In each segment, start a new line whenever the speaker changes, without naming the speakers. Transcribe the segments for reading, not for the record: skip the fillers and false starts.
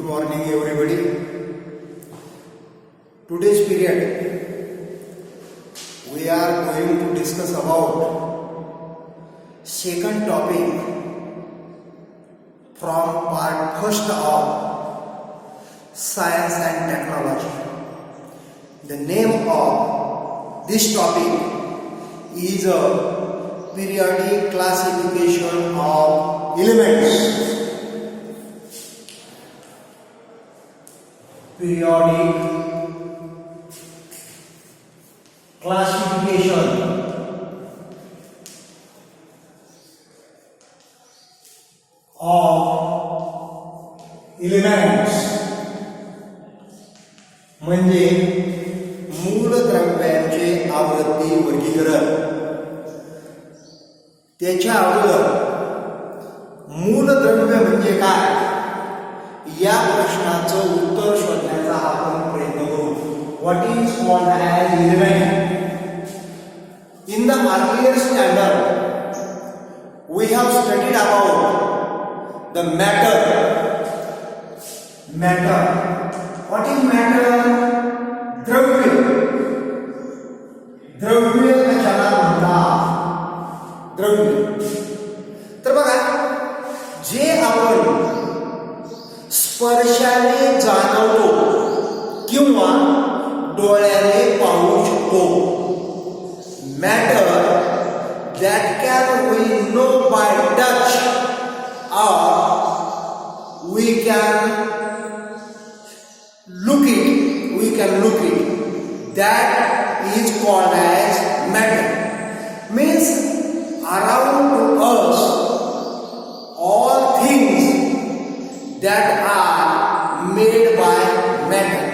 morning everybody. Today's period we are going to discuss about second topic from part first of science and technology. The name of this topic is a periodic classification of elements. Periodic classification of elements म्हणजे मूलद्रव्यांचे आवृत्ती वर्गीकरण. त्याच्या अगोदर मूलद्रव्य म्हणजे काय या प्रश्नाचं उत्तर शोधण्याचा आपण प्रयत्न करू. What is called as element? In the earlier standard we have studied about the matter. What is matter? द्रव्य. द्रव्य कशाला म्हणतात? द्रव्य. तर बघा, जे आपण स्पर्शाने जाणवतो किंवा डोळ्याने पाहू शकतो, matter that can we know by touch or we can look it, that is called as matter. Means around to us all things that are made by matter.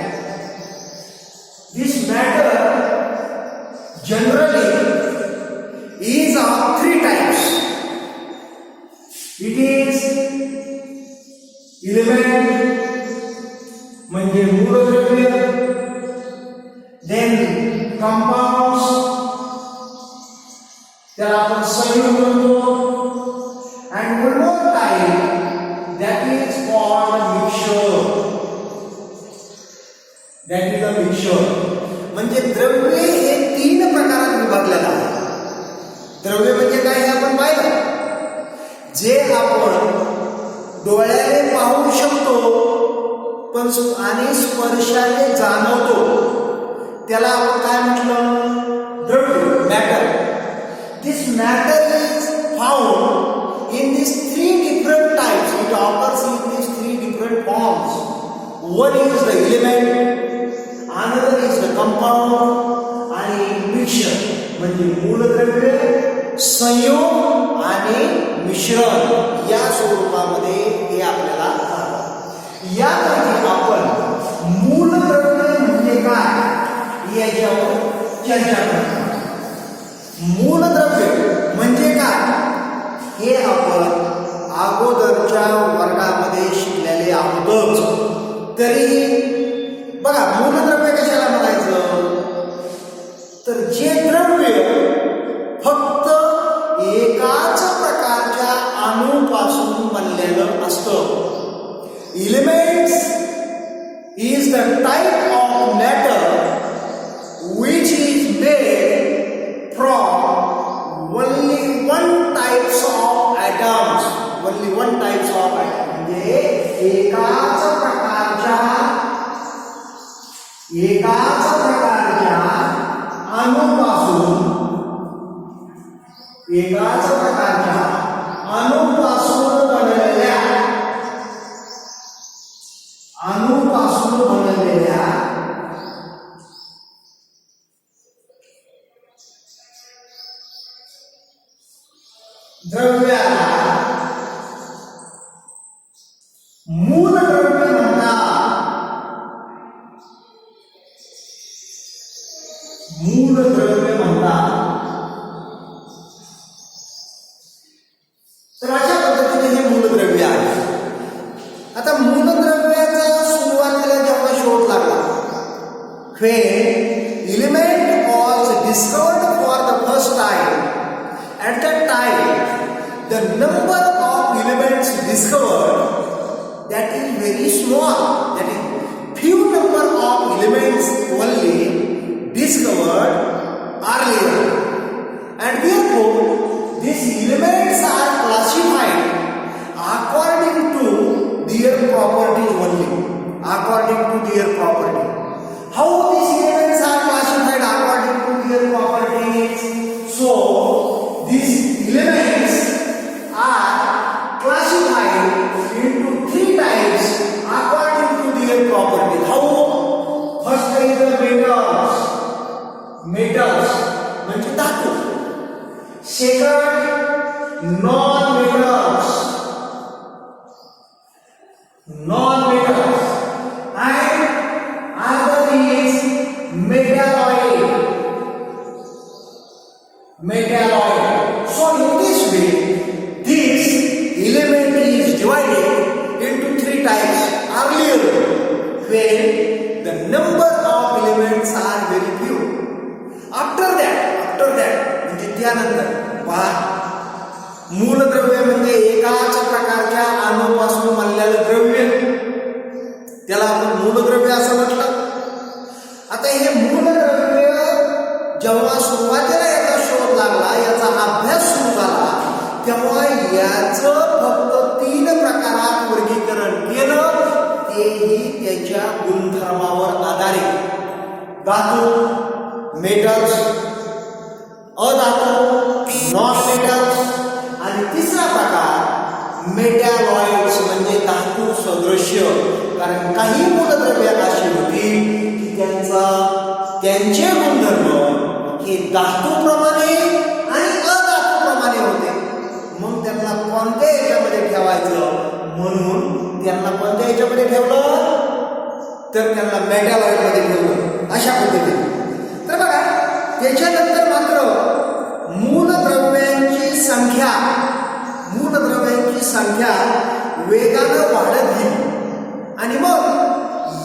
This matter generally is of three types. It is element म्हणजे मूलद्रव्य, then compounds त्याला आपण संयुग म्हणतो, and one more type that is called mixture. That is a mixture. म्हणजे द्रव्य हे तीन प्रकारात विभागलेलं आहे. द्रव्य म्हणजे काय हे आपण पाहिलं. जे आपण डोळ्याने पाहू शकतो पण आणि स्पर्शाने जाणवतो त्याला आपण काय म्हटलं? द्रव्य, matter. This matter is found in this three different types. It offers in this three different forms. One is the element, another is the compound आणि मिक्सचर म्हणजे मूलद्रव्य, संयोग आणि मिश्रण या स्वरूपामध्ये हे आपल्याला जाणवतं. यामध्ये आपण मूलद्रव्य म्हणजे काय याच्यावर चर्चा करतो. मूलद्रव्य म्हणजे काय हे आपण अगोदरच्या वर्गामध्ये शिकलेले आहोतच. तरी बघा, मूलद्रव्य कशाला म्हणायचं? तर जे द्रव्य फक्त एकाच प्रकारच्या अणूपासून बनलेलं असतं. Elements is the type of matter which is made from only one types of atoms. म्हणजे एकाच प्रकारच्या अणूपासून बनलेल्या द्रव्याला मूलद्रव्य म्हणतात. तर अशा पद्धतीने हे मूलद्रव्य आहे. आता मूलद्रव्याचा सुरुवातीला जेव्हा शोध लागला, when element was discovered for the first time, at that time the number of elements discovered that is very small, that is few number of elements only discovered earlier, and therefore these elements are classified according to their properties only, according to their property. How these elements are classified according to their properties? So these elements are classified into three types according to their property. How? First is the metals. Metals म्हणजे धातू. Second, non-metals. Non-metals. And other is metalloid. Metalloid. So in this way, this element is divided into three types earlier, when the number of elements are very few. After that म्हणजे त्यानंतर पहा, मूलद्रव्य म्हणजे एकाच प्रकारच्या अणूपासून बनलेलं द्रव्य, त्याला आपण मूलद्रव्य असं म्हटलं. आता हे मूलद्रव्य जेव्हा सुरुवातीला याचा शोध लागला, याचा अभ्यास सुरू झाला, तेव्हा याचं फक्त 3 प्रकारात वर्गीकरण केलं, तेही त्याच्या गुणधर्मावर आधारित. धातू, मेटल्स, अधातू, नॉन मेटल्स, आणि तिसरा प्रकार मेटॅलॉइड्स म्हणजे धातू सदृश्य. कारण काही मूलद्रव्य अशी होती की त्यांचे गुणधर्म हे धातूप्रमाणे आणि अधातूप्रमाणे होते. मग त्यांना कोणत्या याच्यामध्ये ठेवायचं म्हणून त्यांना कोणत्या याच्यामध्ये ठेवलं, तर त्यांना मेटॅलॉइडमध्ये ठेवलं, अशा पद्धतीने. तर बघा, त्याच्यानंतर मात्र मूलद्रव्यांची संख्या वेगानं वाढत गेली, आणि मग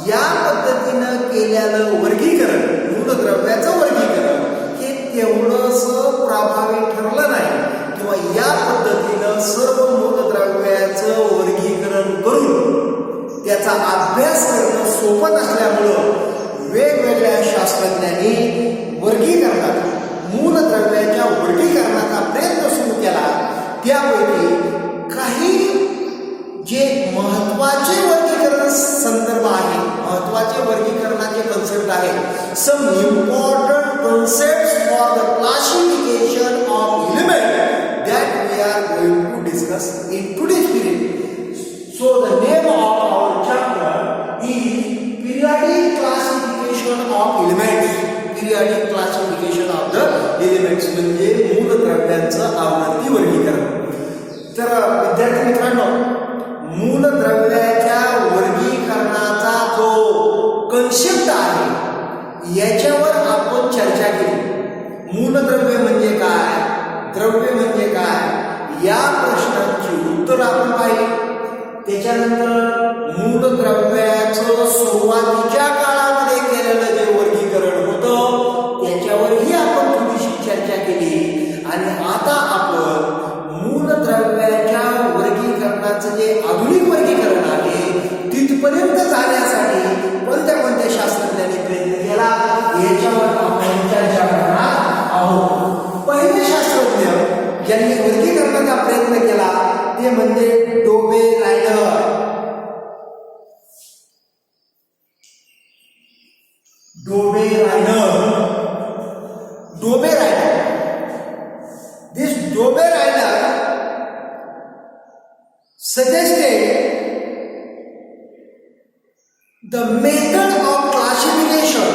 या पद्धतीनं केलेलं वर्गीकरण, मूलद्रव्याचं वर्गीकरण हे तेवढंसं प्रभावी ठरलं नाही, किंवा या पद्धतीनं सर्व मूलद्रव्याचं वर्गीकरण करून त्याचा अभ्यास करणं सोपं नसल्यामुळं वेगवेगळ्या शास्त्रज्ञांनी मूलद्रव्याच्या वर्गीकरणाचा प्रयत्न सुरू केला. त्यापैकी काही जे महत्वाचे वर्गीकरण संदर्भ आहे, महत्वाचे वर्गीकरणाचे कन्सेप्ट आहे, some important concepts for the classification of element that we are going to discuss in today's period. So the name of our chapter is periodic classification of elements. Periodic classification of the elements म्हणजे मूलद्रव्यांचं आवर्ती वर्गीकरण. तर विद्यार्थी मित्रांनो, मूलद्रव्याच्या वर्गीकरणाचा जो concept आहे याच्यावर आपण चर्चा केली. मूलद्रव्य म्हणजे काय, द्रव्य म्हणजे काय, या प्रश्नांची उत्तर आपण पाहिली. त्याच्यानंतर मूलद्रव्याचं सुरुवातीच्या काळामध्ये केलेलं जे वर्गीकरण होतं त्याच्यावरही आपण थोडीशी चर्चा केली. आणि आता आपण मूलद्रव्याच्या वर्गीकरणाचं जे आधुनिक वर्गीकरण आहे तिथपर्यंत जाण्यासाठी कोणत्या शास्त्रज्ञांनी प्रयत्न केला याच्यावर आपण चर्चा करणार आहोत. पहिले शास्त्रज्ञ ज्यांनी वर्गीकरणाचा प्रयत्न केला ते म्हणजे डोबे rider. This Dobbe Reiner suggested the method of classification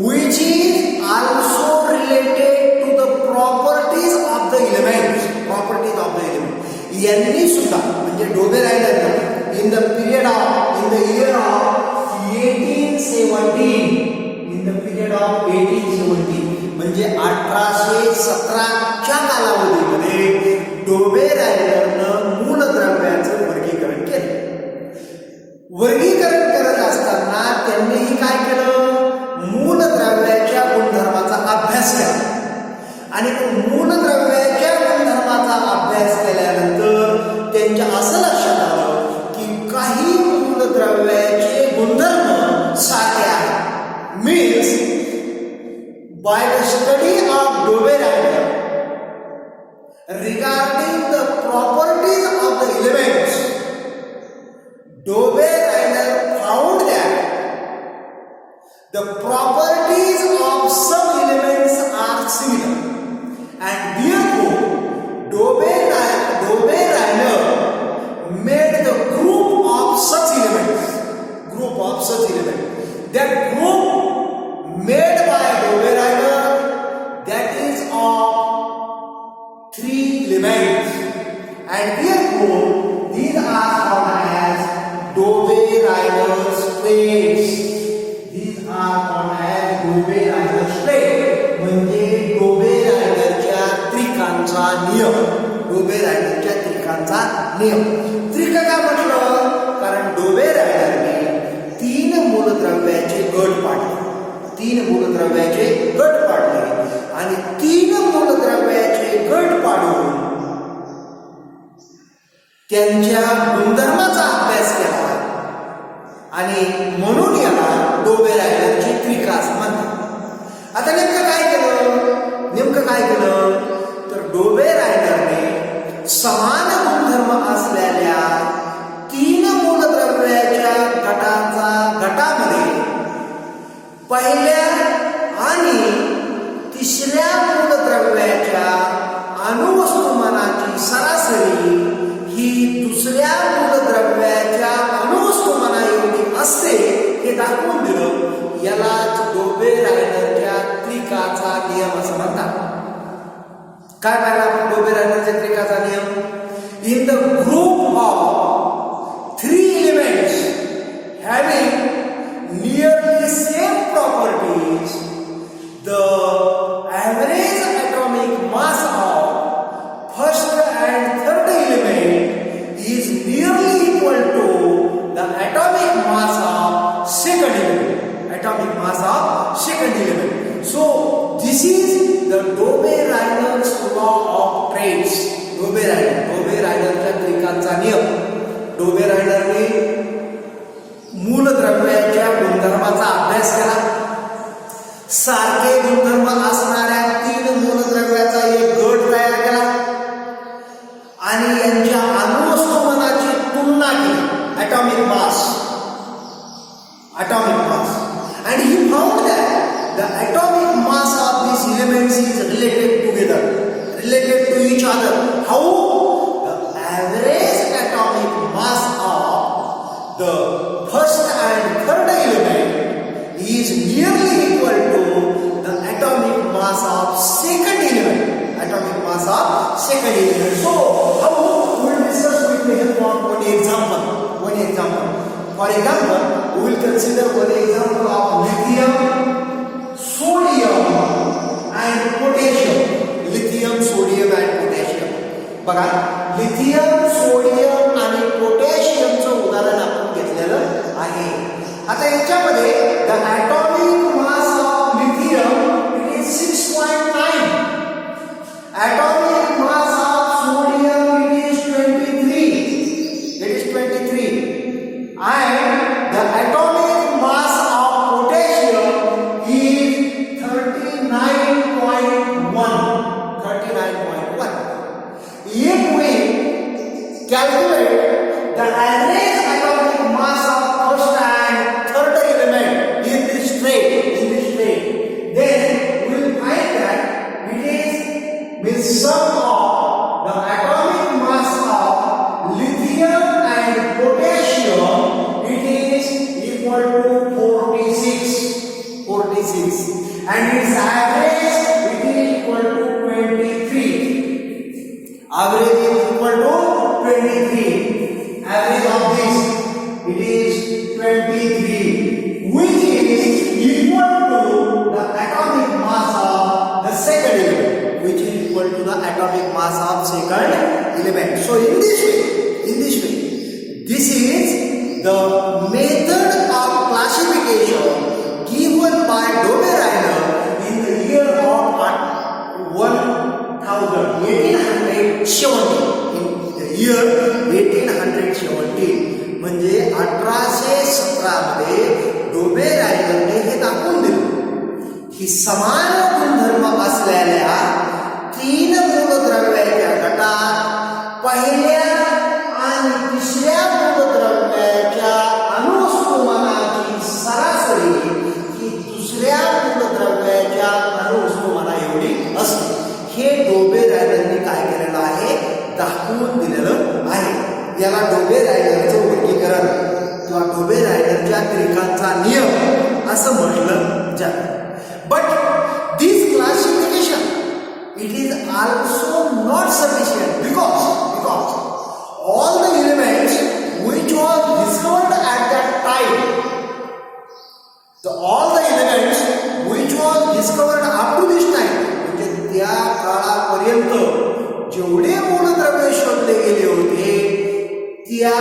which is also related to the properties of the elements. यांनी सुद्धा म्हणजे डोबे rider in the year of 1817 म्हणजे 1817च्या कालावधीमध्ये डोबे रायडरनं मूलद्रव्याचं वर्गीकरण केलं. वर्गीकरण करत असताना त्यांनीही काय केलं, मूलद्रव्याच्या गुणधर्माचा अभ्यास केला. आणि मूलद्रव्याच्या गुणधर्माचा अभ्यास केल्यानंतर त्यांच्या असं लक्षात आलं की regarding the properties of the elements, Dove-Reiner found that the properties of some elements are similar, and therefore Dove-Reiner made the group of such elements. That group made by Dove-Reiner, that is of 3 elements, and therefore these are called as Dove-Reiner traits. These are called as Dove-Reiner traits. म्हणजे Dove-Reinerच्या त्रिकांचा नियम. Dove-Reinerच्या त्रिकांचा नियम. त्रिक का म्हटलं? कारण Dove-Reinerने 3 मूलद्रव्याचे गट पाडले. 3 मूलद्रव्याचे गट पाडले आणि 3 मूलद्रव्याचे गट पाडून त्यांच्या गुणधर्माचा अभ्यास केला आणि म्हणून याला Dove-Reinerची त्रिका असं म्हणतात. आता नेमकं काय केलं तर Dove-Reinerने समान गुणधर्म असलेल्या 3 मूलद्रव्याच्या गटामध्ये पहिल्या आणि तिसऱ्या मूलद्रव्याच्या अणुवस्तुमानाची सरासरी ही दुसऱ्या मूलद्रव्याच्या अणुवस्तुमाना एवढी असते हे दाखवून दिलं. यालाच Dove-Reinerच्या त्रिकाचा नियम असं म्हणतात. काय पाहिलं आपण Dove-Reinerच्या त्रिकाचा नियम? In the group of 3 elements having nearly same properties, the average atomic mass of first and third element is nearly equal to the atomic mass of second element. So this is the Dove-Reiner's law of traits. Dove-Reinerच्या त्रिकांचा नियम. Dove-Reinerने मूलद्रव्याच्या गुणधर्माचा अभ्यास केला. सारखे गुणधर्म असणाऱ्या 3 मूलद्रव्याचा एक गट तयार केला आणि यांच्या अणुवस्तुमानाची तुलना केली. atomic mass, and he found that the atomic mass of these elements is related to each other. How? The average atomic mass of the first and third element is nearly equal to the atomic mass of second element. So, how we will discuss with the help of one example. For example, we will consider one example of lithium, sodium, and potassium. बघा, lithium, sodium आणि पोटॅशियमचं उदाहरण आपण घेतलेलं आहे. आता याच्यामध्ये the atomic mass of lithium it is 6.9. Atomic mass of sodium it is 23. And the atomic mass of potassium is 39.1. If we calculate the average atomic mass of first and third element in this trait, then we will find that it is with sum of the atomic mass of lithium and potassium, it is equal to 46, and its average it is equal to 23. Average is equal to 23. Average of this it is 23, which is equal to the atomic mass of the second element, So in this way, this is the method of classification given by Dove-Reiner in the year of 1870. In the year 1870, म्हणजे 1817 मध्ये Dove-Reinerने हे दाखवून दिलं की समान गुणधर्म असलेल्या 3 मूलद्रव्याच्या दाखवून दिलेलं आहे. याला डोबे रायडरचं वर्गीकरण किंवा डोबे रायडरच्या त्रिकांचा नियम असं म्हटलं जातं. But this classification it is also not sufficient because all the elements which was discovered at that time, all the elements which was discovered up to this time, म्हणजे त्या काळापर्यंत जेवढे मूलद्रव्य शोधले गेले होते त्या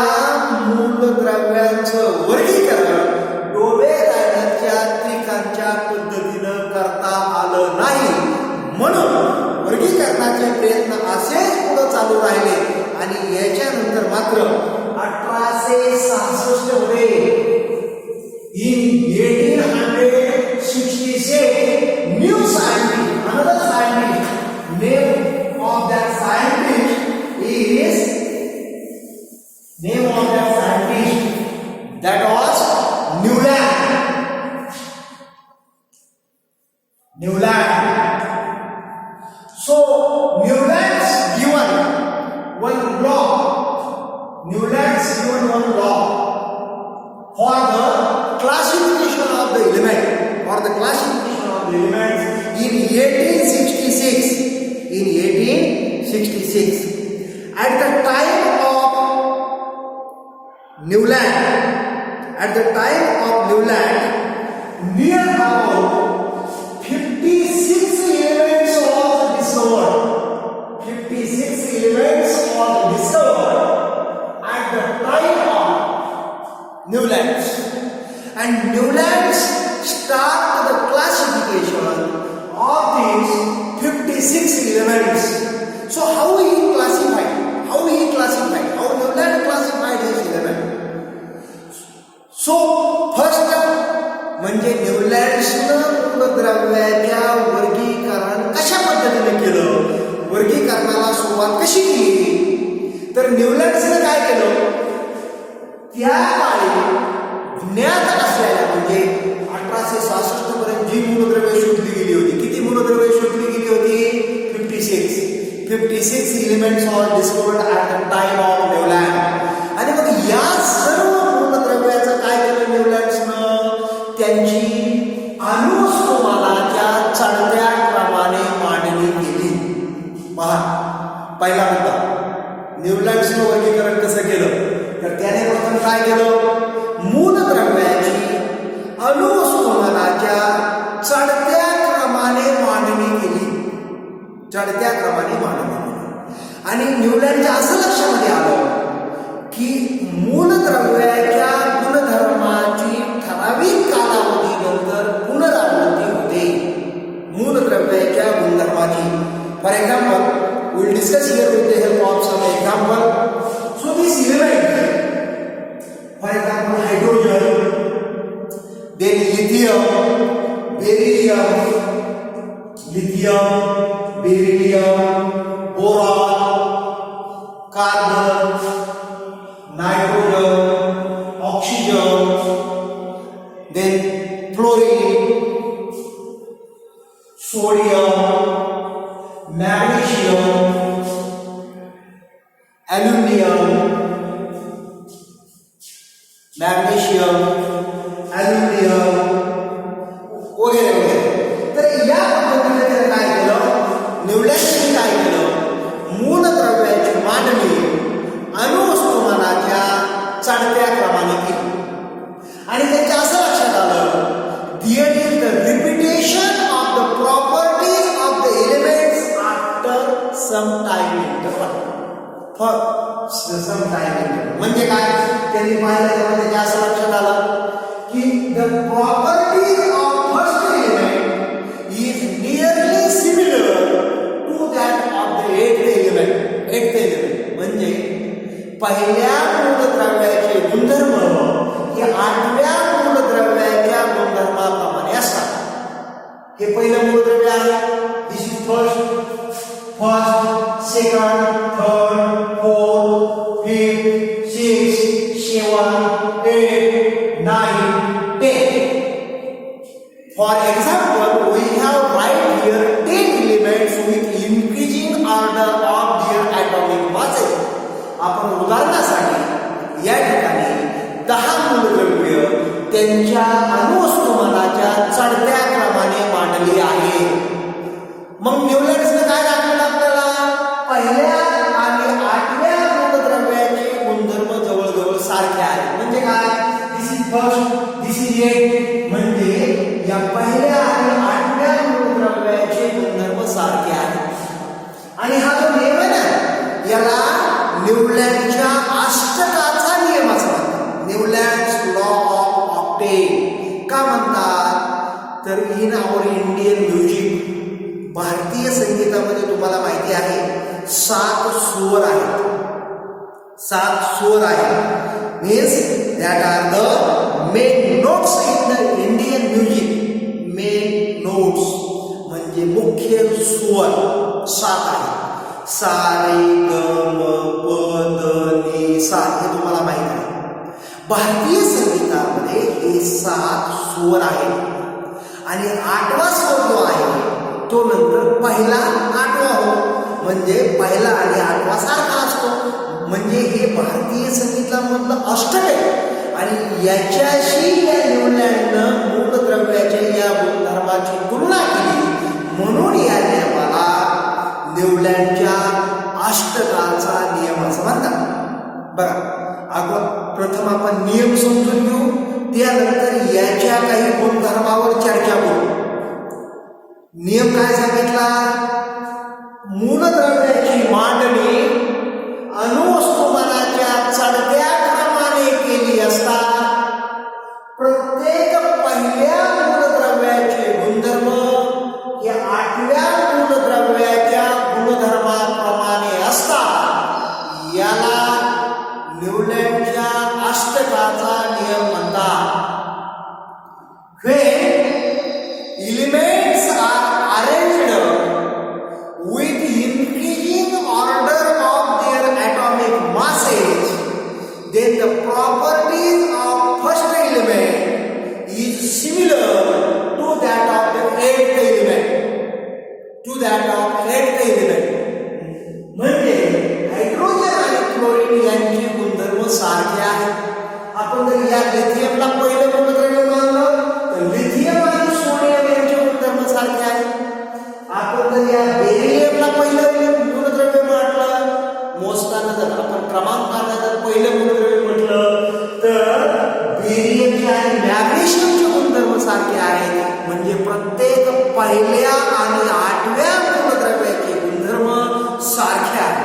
मूलद्रव्यांचं वर्गीकरण डोबे रायडरच्या त्रिकांच्या पद्धतीनं करता आलं नाही. म्हणून वर्गीकरणाचे प्रयत्न असेच पुढे चालू राहिले आणि याच्यानंतर मात्र 1866 मध्ये in 1866 new scientist, another scientist, name of that scientist that was Newland. So Newland's given one law for the classification of the elements in 1866. At the time of Newland, near about 56 elements was discovered. 56 elements was discovered at the time of Newlands. And Newlands started the classification of these 56 elements. So how Newland classified his element? So first म्हणजे न्यूलँड्सनं मूलद्रव्याच्या वर्गीकरण कशा पद्धतीने केलं, वर्गीकरणाला सुरुवात कशी केली, तर न्यूलँड्सनं काय केलं, त्या काळी ज्ञात असलेल्या म्हणजे 1866 पर्यंत जी मूलद्रव्ये शोधली गेली होती, किती मूलद्रव्ये शोधली गेली होती, 56 elements were discovered at the time of Newland. आणि मग या सर्व मूलद्रव्याचं काय केलं न्यूलँड्सनं, त्यांची अनुस्थोमानाच्या चढत्या क्रमाने मांडणी केली. पहा पहिला मुद्दा, न्यूलँड्सनं वर्गीकरण कसं केलं, तर त्याने प्रथम काय केलं, मूलद्रव्याची अनुस्थोमानाच्या चढत्या क्रमाने मांडणी केली. आणि न्यूलँडच्या असं लक्षामध्ये आलं की मूलद्रव्याच्या गुणधर्माची ठराविक कालावधीनंतर पुनरावृत्ती होते. मूलद्रव्याच्या गुणधर्माची, for example, we'll discuss here with the help of some example. So this element, for example, hydrogen, then lithium, beryllium, boron, carbon, nitrogen, oxygen, then fluorine, sodium, magnesium, aluminum, वगैरे वगैरे. तर या पद्धतीने त्याने काय केलं, न्यूलँड्सने काय केलं, मूलद्रव्याची मांडणी अनुस्थोमानाच्या चढत्या क्रमाने केली. आणि त्यांच्या असं लक्षात आलं, there is the repetition of the properties of the elements after some time interval. म्हणजे काय, त्यांनी पाहिलं तेव्हा त्याच्या असं लक्षात आलं की the properties of first element is nearly similar to that of the eighth element. म्हणजे पहिल्या मूलद्रव्याचे गुणधर्म हे 8व्या मूलद्रव्याच्या गुणधर्माप्रमाणे असतात. हे पहिलं मूलद्रव्य आहे, this is first, second, third, fourth, fifth, sixth, 7, 8, 9, 10. For example, we have right here 10 elements with increasing order of their atomic mass. आपण उदाहरणासाठी या ठिकाणी 10 मूलद्रव्य त्यांच्या अणुवस्तुमानाच्या चढत्या क्रमाने मांडली आहे. मग न्यूलँड्सने काय दाखवलं आपल्याला? पहिल्या आणि 8व्या मूलद्रव्याचे गुणधर्म जवळजवळ सारखे आहेत. म्हणजे काय? This is first, this is eight. म्हणजे या पहिल्या आणि 8व्या मूलद्रव्याचे गुणधर्म सारखे आहेत. आणि हा जो नियम आहे ना, याला न्यूलँडच्या अष्टकाचा नियम असं म्हणतात. न्यूलँड्स लॉ ऑफ ऑक्टेव का म्हणतात? तर इन आवर इंडियन म्युझिक, भारतीय संगीतामध्ये तुम्हाला माहिती आहे 7 स्वर आहेत. 7 स्वर आहेत. Means that are the main notes in the Indian music. Main notes म्हणजे मुख्य स्वर 7 आहेत. सा रे ग म प द नि सा, हे तुम्हाला माहिती आहे. भारतीय संगीतामध्ये हे 7 स्वर आहेत. आणि 8वा स्वर जो आहे तो नंतर पहिला 8वा होतो. म्हणजे पहिला आणि 8वा सारखा असतो. म्हणजे हे भारतीय संगीतामधलं अष्टक आहे. आणि याच्याशी या न्यूलँडनं मूलद्रव्याच्या या गुणधर्माची तुलना केली, म्हणून या नियमाला न्यूलँडच्या अष्टकाचा नियम असं म्हणतात. बघा, प्रथम आपण नियम समजून घेऊ, त्यानंतर याच्या काही गुणधर्मावर चर्चा करू. नियम काय सांगितला? मूलद्रव्याची मांडणी अणुवस्तुमानाच्या चढत्या क्रमाने केली असता प्रत्येक पहिल्या मूलद्रव्याचे गुणधर्म हे 8व्या मूलद्रव्याच्या गुणधर्माप्रमाणे असतात. याला न्यूलँडच्या अष्टकाचा नियम म्हणतात. Elements are arranged with increasing order of their atomic masses, then the properties of first element is similar to that of the 8th element. म्हणजे हायड्रोजन आणि क्लोरीन यांचे गुणधर्म सारखे आहेत. आपण जर या लिथियमला पहिलं मूलद्रव्य मानलं तर लिथियम आणि सोडियम यांचे गुणधर्म सारखे आहेत. आपण जर या बेरिलियमला पहिलं मूलद्रव्य म्हटलं, मोजताना जर आपण क्रमांकाने जर पहिलं मूलद्रव्य म्हटलं तर बेरियमचे आणि मॅग्नेशियमचे गुणधर्म सारखे आहेत. म्हणजे प्रत्येक पहिल्या आणि 8व्या मूलद्रव्याचे गुणधर्म सारखे आहेत.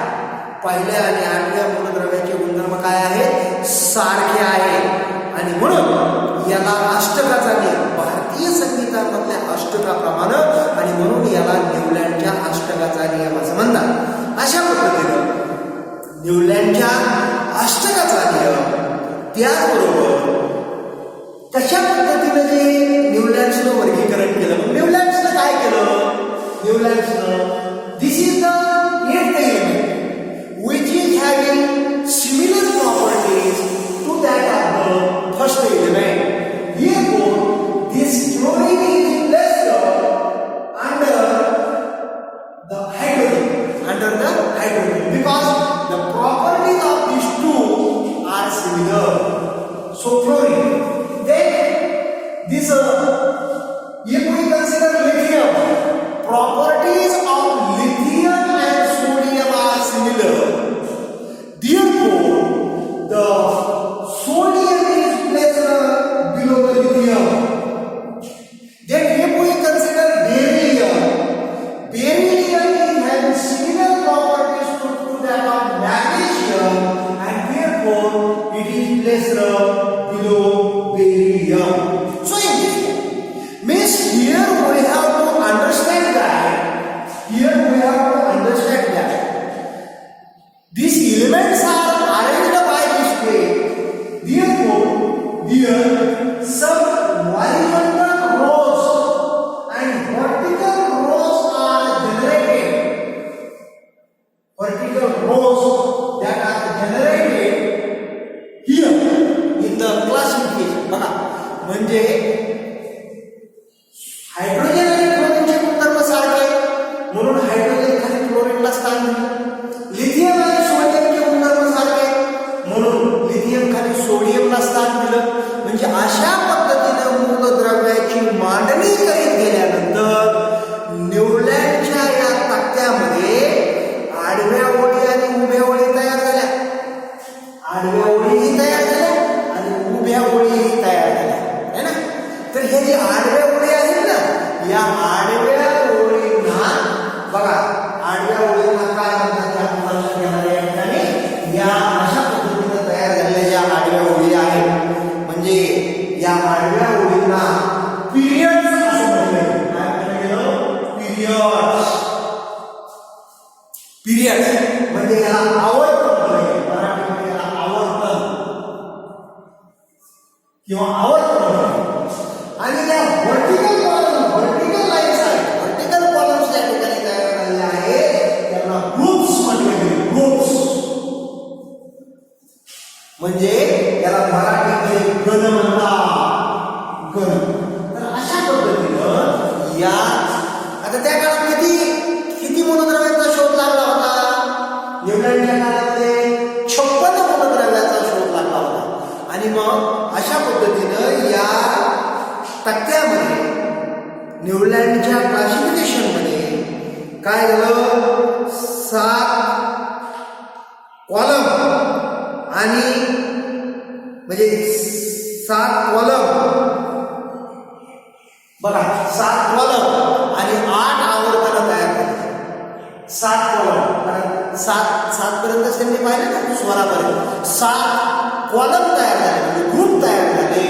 पहिल्या आणि 8व्या मूलद्रव्याचे गुणधर्म काय आहेत? सारखे आहेत. आणि म्हणून याला अष्टकाचा नियम, भारतीय संगीतामधल्या अष्टकाप्रमाणे, आणि म्हणून याला न्यूलँडच्या अष्टकाचा नियम असं म्हणतात. अशा पद्धतीनं न्यूलँडच्या अष्टकाचा नियम, त्याचबरोबर कशा पद्धतीनं जे न्यूलँड्सनं वर्गीकरण केलं. मग न्यूलँड्सनं काय केलं? न्यूलँड्सनं this is the 8th element which is having similar properties to that of the first element. Therefore, this chlorine is placed under the hydrogen because the properties of these two are similar. So chlorine. Then this if we consider lithium, properties of lithium and sodium are similar. Therefore, the sodium is placed below the lithium. Then if we consider beryllium, beryllium is having similar properties to that of magnesium, and therefore it is placed below beryllium. So in this means here we have to understand that these elements are arranged by this way. Therefore, here some horizontal rows and vertical rows are generated. Vertical rows that are generated here in the classification. बघा, म्हणजे hydrogen आणि क्लोरीनचे गुणधर्म सारखे, म्हणून hydrogen आणि क्लोरीनला स्थान दिले. Lithium आणि सोडियमचे गुणधर्म म्हणजे याला आवर्तन म्हटलं, मराठीमध्ये याला आवर्तन किंवा आवर्तन. आणि या व्हर्टिकल लाईन्स आहेत, व्हर्टिकल कॉलम्स या ठिकाणी तयार झालेले आहेत, त्यांना ग्रुप्स म्हटले गेले. ग्रुप्स म्हणजे याला मराठीमध्ये गण म्हणतात, गण. तर अशा पद्धतीनं या आता त्या काळात किती मूलद्रव्यांचा शोध लागला होता? न्यूलँडच्या काळामध्ये 56 मूलद्रव्याचा शोध लागला होता. आणि मग अशा पद्धतीनं या तक्त्यामध्ये न्यूलँडच्या क्लासिफिकेशन मध्ये काय झालं? 7 कॉलम आणि म्हणजे 7 कॉलम बघा, 7 कॉलम आणि 8 आवर्तन तयार झाली. 7 कॉलम, कारण 7 पर्यंत त्यांनी पाहिलं ना स्वरापर्यंत. 7 कॉलम तयार झाले म्हणजे ग्रुप तयार झाले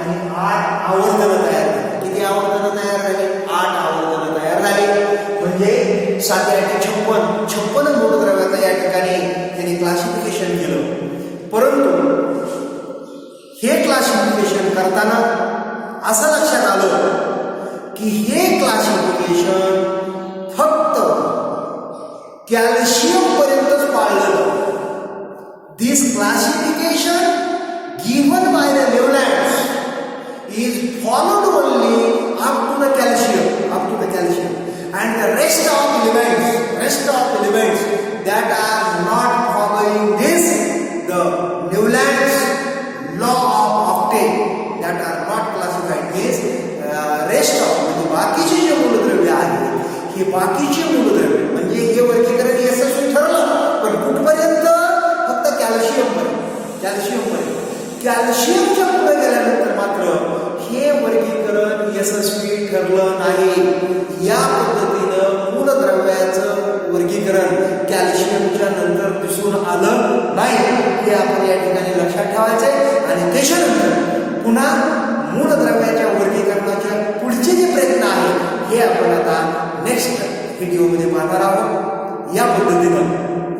आणि 8 आवर्तन तयार झाले. किती आवर्तन तयार झाली? 8 आवर्तन तयार झाली. म्हणजे 7 × 56 मूलद्रव्याचं या ठिकाणी त्यांनी क्लासिफिकेशन केलं. परंतु हे क्लासिफिकेशन करताना असं लक्षात आलं की हे क्लासिफिकेशन फक्त कॅल्शियम पर्यंतच पाळलं. This classification given by the Newland is followed only up to the calcium, and the rest of elements that are not following this, the Newland's law of octane, that are not classified. Means rest of म्हणजे बाकीचे जे मूलद्रव्य आहेत, हे बाकीचे मूलद्रव्य म्हणजे हे वर्गीकरण यशस्वी ठरलं, पण कुठपर्यंत? फक्त कॅल्शियम पर्यंत. कॅल्शियमच्या पुढे गेल्यानंतर मात्र हे वर्गीकरण यशस्वी ठरलं नाही. या पद्धतीनं मूलद्रव्याचं वर्गीकरण कॅल्शियमच्या नंतर दिसून आलं नाही. हे आपण या ठिकाणी लक्षात ठेवायचंय. आणि त्याच्यानंतर पुन्हा मूलद्रव्याच्या वर्गीकरणाच्या पुढचे जे प्रयत्न आहेत हे आपण आता नेक्स्ट व्हिडिओमध्ये पाहणार आहोत. या पद्धतीनं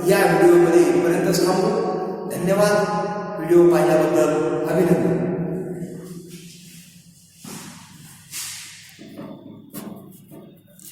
या व्हिडिओमध्ये इथपर्यंतच थांबू. धन्यवाद. व्हिडिओ पाहिल्याबद्दल अभिनंदन.